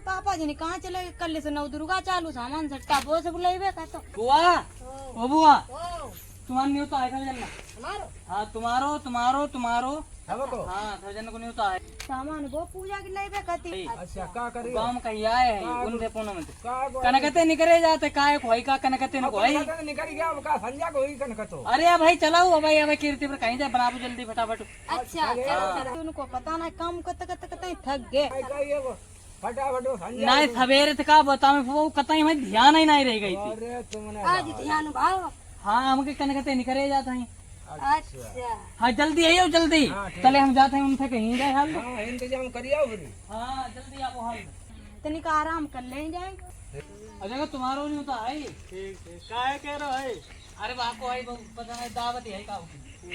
पापा जी ने कहाँ चले कल से नव दुर्गा चालू सामान सट्टा वो सब लेबे का तो बुआ ओ बुआ तुम्हारा नहीं होता है जन्ना हाँ तुम्हारो हाँ जन को नहीं होता है सामान वो पूजा की लेबे करती। अच्छा का करी गांव में कहीं आए हैं उनसे पूनम में कनकते निकले जाते काय खोई का कनकते न खोई निकल गया का संजा को ही कनकतो। अरे भाई चलाओ भाई अब कीर्ति पर कहीं जाए बनाबो जल्दी फटाफट। अच्छा चलो उनको पता ना काम करते करते करते थक गए। फटाफट नहीं सवेरे से का बता मैं वो कतई में ध्यान ही नहीं रह गई थी। अरे तुमने आज ध्यान भाव। हाँ हमके कनकते निकले जाते हैं। अच्छा हाँ जल्दी आइयो जल्दी चले हम जाते हैं उनसे कहीं जाए हाल। हाँ इंतजाम करियो फिर। हाँ जल्दी आपको हाल तनिक आराम कर ले जाएंगे। अरे तुम्हारो नहीं होता है काय कह रहा है अरे बाको आई पता नहीं दावत है का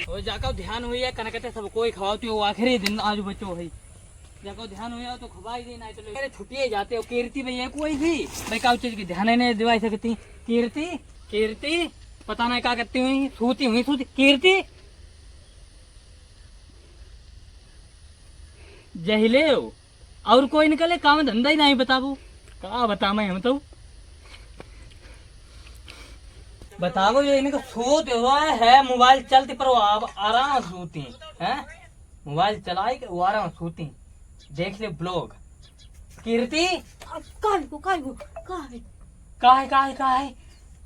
और जाकर ध्यान हुई है कनकते सब कोई खवाती हो आखिरी दिन आज बच्चों है जाकर ध्यान हुआ तो खवाई दी नहीं तो अरे छुट्टी जाते हो कीर्ति भैया कोई भी भाई का चीज की ध्यान नहीं दिवा सकती। कीर्ति कीर्ति पता नहीं क्या करती हुई सूती कीर्ति जहिले और कोई निकले काम धंधा ही नहीं बताबू का बता मैं हम तो बताओ जो इनका सोते हुआ है मोबाइल चलते पर वो आराम से सोती है मोबाइल चलाई के वो आराम से सोती देख ले ब्लॉग। कीर्ति का है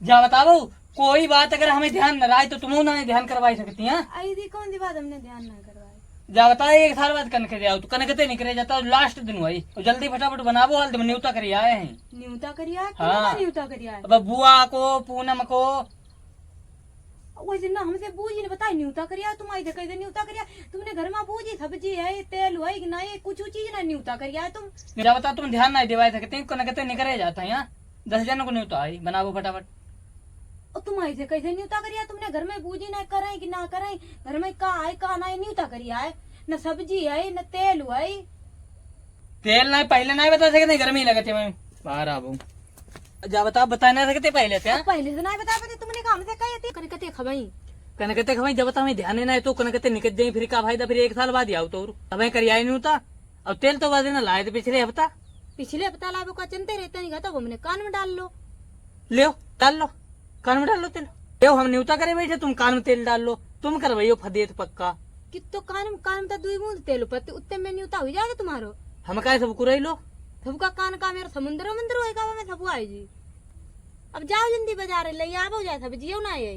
जा बताओ कोई बात अगर हमें ध्यान न रहा तो तुम ना ध्यान करवाई सकती हैं। कौन सी बात हमने ध्यान ना करवाई। जा बता एक साल बाद कनक जाओ तो कनकते निकले जाता लास्ट दिन हुई जल्दी फटाफट बनाबो हाल तुम न्यूता करी आए हैं। न्यूता करिया हाँ। न्यूता करिया अब बुआ को पूनम को वैसे ना हमसे बूजी ने बताया न्यूता करिया तुम आई कहीं न्यूता करिया तुमने घर में बूजी सब्जी है तेल है कि नहीं कुछ चीज ना न्यूता करिया है तुम। जा बता तुम ध्यान नहीं दिवा सकते कनकते निकले जाता है यहाँ 10 जन को न्यूता आई बनाबो फटाफट। और तुम ऐसे कैसे न्यूता करिया तुमने घर में बूजी ना करे कि ना करे घर में का है का ना न्यूता करिया है न सब्जी है न तेल है। तेल नहीं पहले नहीं बता सकते गर्मी लगती मैं बाहर आबू जा बता नहीं सकते पहले से। पहले से नहीं बता पाते तुमने काम से कही थी कनकते खवाई जब बता हमें ध्यान नहीं तो कनकते निकल जाए फिर का फायदा फिर 1 साल बाद ही आओ तो हमें करिया नहीं होता। अब तेल तो बाद ना लाए थे पिछले हफ्ता लाभों का चिंते रहता नहीं था वो हमने कान में डाल लो ले डाल लो कान में डाल लो तेल ले हम न्यूता करे बैठे तुम कान में तेल डाल लो तुम करवाइयो फदेत पक्का कि तो कान में तो 2 बूंद तेल पत्ते उत्ते में न्यूता हो जाएगा तुम्हारो। हम का सब कुराई लो सबका कान का मेरा समुद्र होएगा मैं सब आई जी। अब जाओ जल्दी बाजार ले आवो जाए सब्जी ना ये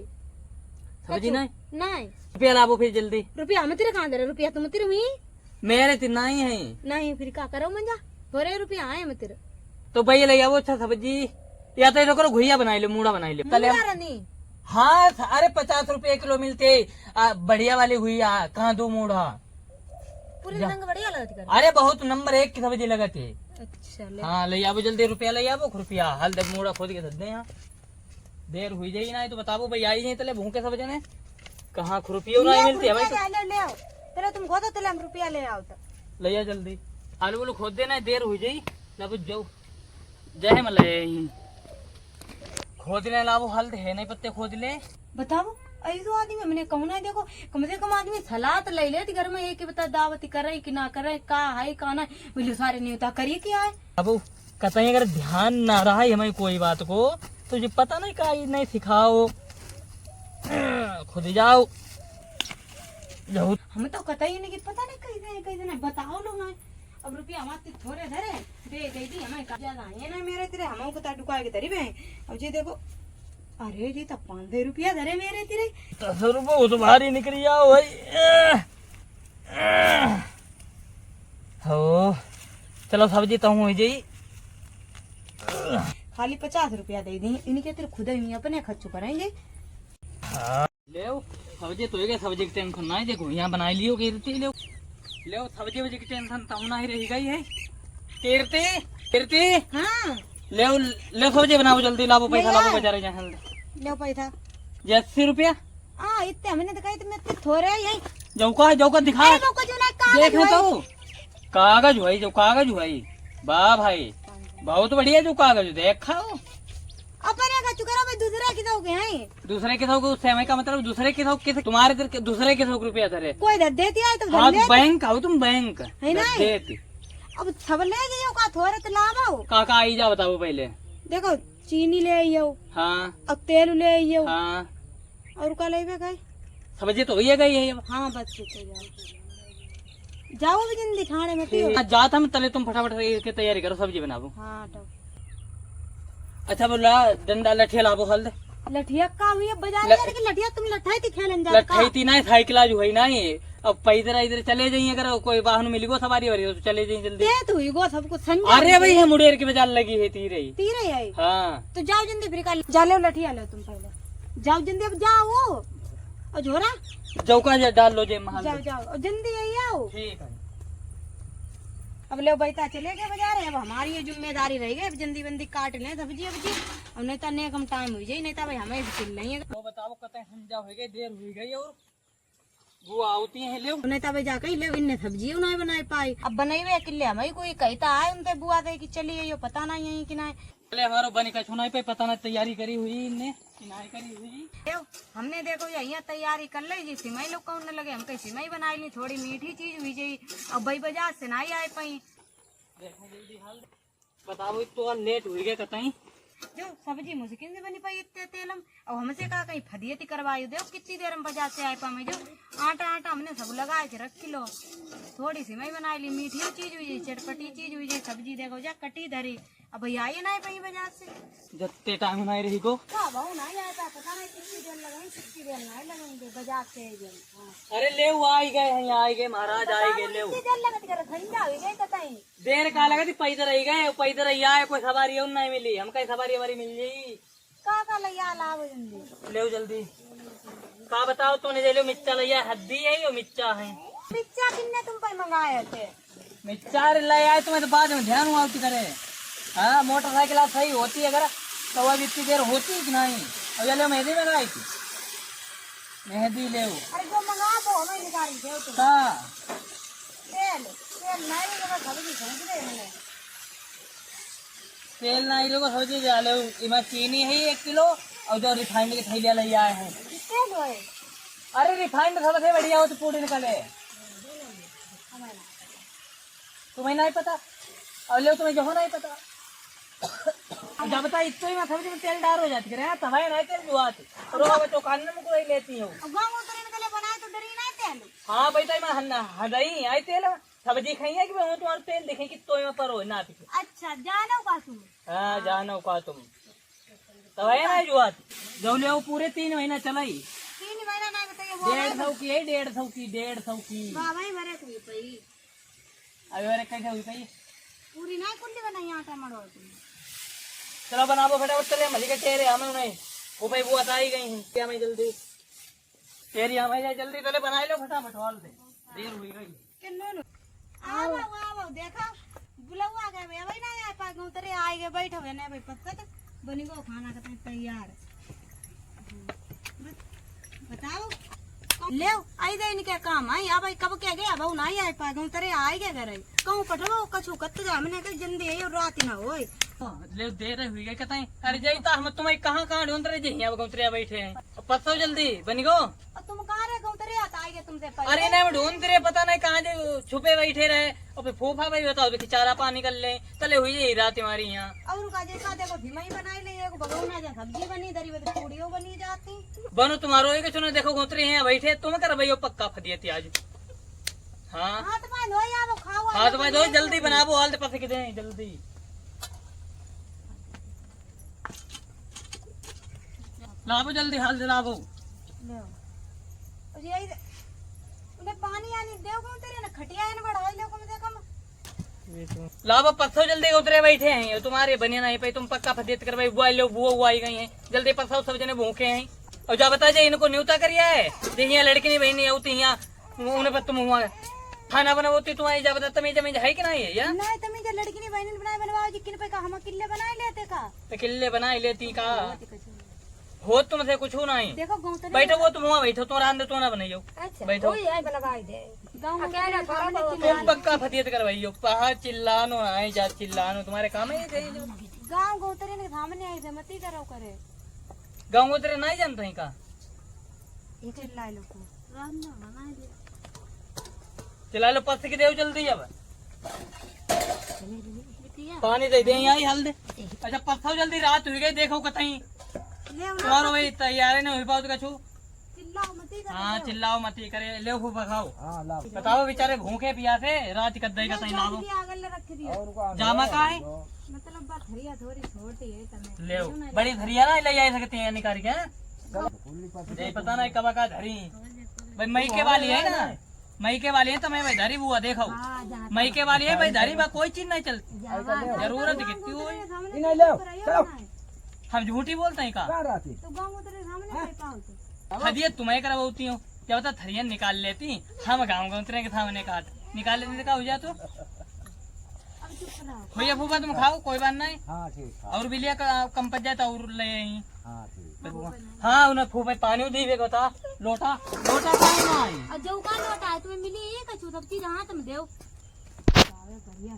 सब्जी नहीं नहीं लाबो फिर जल्दी रुपया हम तेरे कहाँ दे रहे रुपया तुम तेरे हुई मेरे तो नहीं है नहीं फिर क्या करो मंजा थोड़े रुपया आए हम तेरे तो भैया ले आओ अच्छा सब्जी या तो करो घुइया बनाई लो मूड़ा बनाई लो कल हाँ अरे 50 रुपए किलो मिलते बढ़िया वाली हुई कहाँ 2 मूढ़ा पूरे रंग बढ़िया लगती अरे बहुत नंबर 1 की सब्जी लगाते। अच्छा हाँ ले आओ जल्दी रुपया ले आओ रुपया हाल दे मूड़ा खोद के दे यहाँ देर हुई जाए ना तो बताओ भाई आई नहीं तले भूखे सब जने कहाँ खुरपियो नहीं मिलती है भाई ले आओ तेरे तुम खोदो तेरे हम रुपया ले आओ तो ले आ जल्दी आलू बोलो खोद देना देर हुई जाई लब जाओ जय मले खोद ले लाओ हल है नहीं पत्ते खोद ले बताओ ऐसो आदमी मैंने कहूँ ना देखो कम से कम आदमी सलाह तो ले लेती घर में एक बता दावती करे कि ना करे का है का ना बोले सारे न्यूता करिए क्या है। अब कतई अगर ध्यान ना रहा है हमें कोई बात को तो ये पता नहीं का नहीं सिखाओ खुद जाओ हमें तो कतई नहीं कि पता नहीं कैसे नहीं बताओ लोग ना। अब रुपया हमारे थोड़े धरे दे दी हमें ज्यादा ये ना मेरे तेरे हम को डुका के तरी में अब जी देखो अरे जी तो 500 रुपया धरे मेरे तेरे 10 रुपये तो भारी निकली जाओ भाई हो चलो सब्जी तो हूँ जी खाली 50 रुपया दे दी इनके तेरे खुद ही अपने खर्च करेंगे। हाँ ले सब्जी तो सब्जी की टेंशन नहीं देखो यहाँ बनाई लियो कीर्ति ले सब्जी वजी की टेंशन तो नहीं रही गई है। कीर्ति हाँ ले सब्जी बनाओ जल्दी लाओ पैसा लाओ बाजार यहाँ लो पैसा 80 रुपया हाँ इतने हमने तो कही तुम थोड़े यही जौका दिखा देख तो कागज हुई जो कागज हुई वाह भाई बहुत बढ़िया जो कागज देखा अपने का चुकरा भाई दूसरे की दोगे हैं दूसरे के थोक सेवे का मतलब दूसरे के थोक तुम्हारे दूसरे के थोक रुपया धरे कोई देती है तो हाँ बैंक आओ तुम बैंक है ना देती अब सब ले जाइयो का थोड़े तो लाओ। काका आई जा बताओ पहले। देखो चीनी ले आइयो, हाँ अब तेल ले आइयो, हाँ और का लेबे गए। सब्जी तो ये गई है। हाँ बस ठीक है, जाओ भी जिंदगी ठाणे में पियो। जात हम तले तुम फटाफट की तैयारी करो सब्जी बनाबो। हाँ तो अच्छा बोला डंडा लठिया लाबो हल दे। लठिया का हुई है बाजार ल- में, लठिया तुम लठाई थी खेलन जा लठाई थी ना साइकिल आज हुई ना ये। अब पैदर इधर चले जाइए, अगर कोई वाहन मिली गो सवारी वारी तो चले जाइए जल्दी। ते तो हुई गो सबको संजय। अरे भाई है मुडेर की बाजार लगी है तीर ही। तीर है आई। हाँ तो जाओ जल्दी फिर का जा ले लठिया ले तुम पहले, जाओ जल्दी अब जाओ। और झोरा चौका डाल लो जे महल जाओ में। जाओ और जल्दी आई आओ। ठीक है। अब ले बैठा चले गए बाजार है, अब हमारी ये जिम्मेदारी रह गई। अब जल्दी बंदी काट ले सब्जी अब्जी, अब नहीं तो नेकम टाइम हो जाए, नहीं तो भाई हमें भी चिल नहीं है। तो बताओ कते संजा हो गई, देर हुई गई और वो आती है ले। नहीं तो भाई जाकर ले इन्ने सब्जी नहीं बनाई पाई। अब बनाई हुए किले हमें कोई कहता है उनसे बुआ दे कि चलिए यो पता नहीं है कि नहीं। पहले हमारो बनी का छुनाई पे पता ना तैयारी करी हुई इनने किनाई करी हुई। हमने देखो यहाँ तैयारी कर ली जी, सिमई लोग कौन लगे, हम कहीं सिमई बनाई ली, थोड़ी मीठी चीज हुई जी। अब भाई बाजार से नहीं आए पाई। देखो जल्दी हाल बताओ तो लेट हुई गए कतई। जो सब्जी मुश्किल से बनी पाई इतने तेलम। अब हमसे कहा कहीं फदियती करवाई दो, कितनी देर में बाजार से आए पाए। जो आटा आटा हमने सब लगाए थे रख किलो, थोड़ी सी मैं बनाई ली, मीठी चीज हुई, चटपटी चीज हुई। सब्जी देखो जा कटी धरी, अब भैया आइए ना पाई बाजार से। जत्ते टाइम नहीं रही को। हाँ बहु नहीं आया था, पता नहीं कितनी देर लगाई, कितनी देर नहीं लगाएंगे बाजार से। अरे ले वो आई गए हैं, यहाँ आई गए महाराज आई गए ले। कितनी देर लगत कर खंजा हुई गई कतई। देर का लगा थी पैदल रही गए, पैदल रही आए, कोई सवारी उन नहीं मिली। हम कहीं सवारी हमारी मिल जाई। का लिया लाओ जल्दी। ले जल्दी का बताओ तो नहीं ले मिर्चा लिया, हद्दी है यो मिर्चा है। मिर्चा किन्ने तुम पे मंगाए थे। मिर्चा ले आए तुम्हें तो बाद में ध्यान हुआ करे। हाँ मोटरसाइकिल आप सही होती अगर तो अब इतनी देर होती कि नहीं। और ये लो मेहंदी मंगाई थी, मेहंदी ले अरे जो मंगा वो हमें निकाली थे तुम। तेल तेल नहीं लगा सब्जी खरीद दे मैंने। तेल नहीं लोग सोचे जा लो। इमा चीनी है 1 किलो और जो रिफाइंड के थैलिया ले आए हैं। तेल होए अरे रिफाइंड सबसे बढ़िया हो तो पूरी निकले। तुम्हें नहीं पता और ले तुम्हें जो नहीं पता। जब बता इतो ही मैं सब्जी में तेल डाल हो जाती है तवाई नहीं तेल जुआती और वो तो कानून में कोई लेती हूँ। अब गांव उतरे निकले बनाए तो डरी नहीं तेल। हाँ भाई तो मैं हदई आई तेल सब्जी खाई है कि मैं तुम्हारा तेल देखे कि तो में पर हो ना दिखे। अच्छा जानो का तुम। हाँ जानो का तुम तवाई नहीं जुआती। जो ले पूरे 3 महीना चलाई। 3 महीना नहीं बताइए वो 150 की है, 150 की। बाबा ही भरे हुई पई अभी और कैसे हुई भाई पूरी नहीं कुंडी बनाई आटा मड़ो तुम। चलो बनाबो फटाफट चले मली के टेरे हमें नहीं वो भाई वो आता ही गई हैं क्या मैं जल्दी तेरी हमें जा जल्दी चले बना लो फटाफट हॉल से देर हुई गई। किन्नो लो आओ आओ देखा बुलावा गए वे भाई ना आए पा उतरे आए गए बैठे हुए ने भाई पत्ता तो बनी को खाना का तैयार। बताओ ले आई दे इनके काम आई आ भाई कब क्या गया बहु नहीं आए पा उतरे आए गए घर कहूं पठो कछु कत जा मैंने कह जल्दी आई और रात ना होए। ले देर हुई गई कहते अरे जाई ता हम तुम्हें कहाँ ढूंढ रहे जी यहाँ गौतरिया बैठे हैं पत्तो जल्दी बनी गो। और तुम कहाँ रहे उतरे आता आई गए तुमसे पहले। अरे नहीं ढूंढ रहे पता नहीं कहाँ जो छुपे बैठे रहे और फिर फूफा भाई बताओ कि चारा पानी कर ले तले हुई है रात हमारी यहाँ। और का देखा देखो भीमा ही बनाई ले एक भगवाना जा सब्जी बनी दरी में पूड़ियों बनी जाती। बनो तुम्हारो एक सुनो देखो गौतरी हैं बैठे तुम कर भाई पक्का फदियती आज। हाँ हाथ पाए धोई आवो खाओ। हाँ तो भाई दो जल्दी बनाबो हाल पसे के दें जल्दी। लाबो जल्दी हाल दिलाबो। ले और यही उन्हें पानी आनी देव को तेरे ना खटिया है ना बढ़ाई लो कम से कम। लाबो पत्थर जल्दी उतरे बैठे हैं तुम्हारे बने नहीं पे तुम पक्का फदियत कर भाई बुआ लो बुआ आई गई हैं जल्दी पत्थर सब जने भूखे हैं। और जा बता जाए इनको न्यूता करिया है देखिए लड़की नहीं बहनी होती यहाँ उन्हें पर तुम हुआ खाना बनाती तुम्हारी जा बता तमीज जमीज है कि नहीं है या नहीं तमीज लड़की नहीं बहन बनाए बनवाओ जी किन पे का हम किल्ले बनाए लेते का तो किले बना लेती का हो तुमसे कुछ नहीं। देखो गांव तो बैठो वो तुम वहाँ बैठो तुम्हारा अंदर तो ना बनाइयो। अच्छा बैठो कोई आई बनवाई दे गांव में तुम पक्का फदियत करवाइयो पहा चिल्लानो आए जा चिल्लानो तुम्हारे काम है सही जो गांव गोतरे ने सामने आई जमती करो करे गाँव तेरे नहीं जानते हैं का चिल्लाए लो को राम ना बनाए दे चिल्ला लो पस के देव जल्दी अब पानी दे दे आई हल दे। अच्छा पत्थर जल्दी रात हुई गई देखो कतई तुम्हारो वही तैयारी नहीं हुई पाओ तो कछु। चिल्लाओ मत ही हाँ चिल्लाओ मती करे ले फूफा खाओ। हाँ ला बताओ बेचारे भूखे प्यासे रात कदई कतई लाओ। आगल रख दियो और का जामा का है मतलब बात हरिया थोड़ी छोटी है तने ले बड़ी धरिया ना ले जा सकते हैं निकाल के। फुल्ली पास ये पता नहीं कब का धरी भाई मई के वाली है ना मई के वाली है तो मैं भाई धरी बुआ देखो हां जा मई के वाली है भाई धरी बा कोई चीज नहीं चलती जरूरत कितनी हो इन्हें ले चलो हम झूठी बोलते हैं का कहाँ रहती तो गांव में तेरे सामने नहीं पाओ तो हदियत तुम्हें करवाती हूँ क्या बता थरियन निकाल लेती हम गाँव गाँव उतरे के सामने काट निकाल लेते का हो जा तो अब चुप रहो भैया फूफा तुम खाओ कोई बात नहीं हाँ ठीक है और बिलिया कम पच जाता और ले आई हाँ ठीक हाँ उन्हें फूफा पानी दी बता लोटा लोटा पानी ना आई और जो का लोटा है तुम्हें मिली है कछु सब चीज हां तुम देओ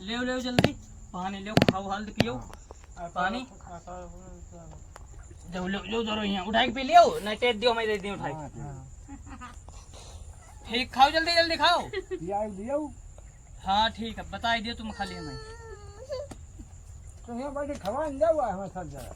ले ले जल्दी पानी ले खाओ हल्द पियो पानी जो लो जरो यहाँ उठा के पी लियो नहीं टेट दियो मैं दे दी उठा हाँ के ठीक खाओ जल्दी जल्दी खाओ दिया दिया हाँ ठीक है बता दियो तुम खा लियो मैं तो यहाँ बैठे खवा नहीं जाओ हमारे साथ जरा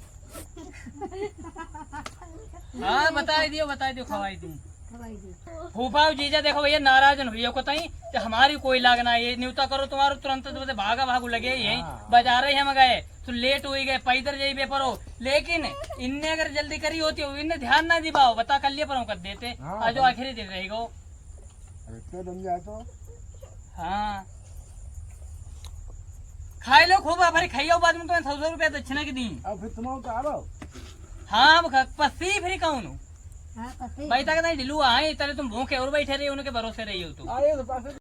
हाँ बता दियो खवाई दी खवाई दी फूफा और जीजा देखो भैया नाराज न भैया को तई कि हमारी कोई लागना ये न्यूता करो तुम्हारो तुरंत तो भागा भागू लगे यही बाजार ही हम गए तो लेट हुई गए पैदल जाइए परो लेकिन इनने अगर जल्दी करी होती हो इनने ध्यान ना दिवाओ बता कल पर कर देते हाँ, आज आखिरी दिन रहेगो इतने दम जाए तो हाँ खाए लो खूब फिर खाइयो बाद में तुम्हें 100 रुपया दक्षिणा की दी अब फिर तुम तो आओ हाँ पसी फिर कहूँ हां पते भाई तक नहीं ढिलू आए तेरे तुम भूखे और बैठे रही उनके भरोसे रही हो तू आए तो पास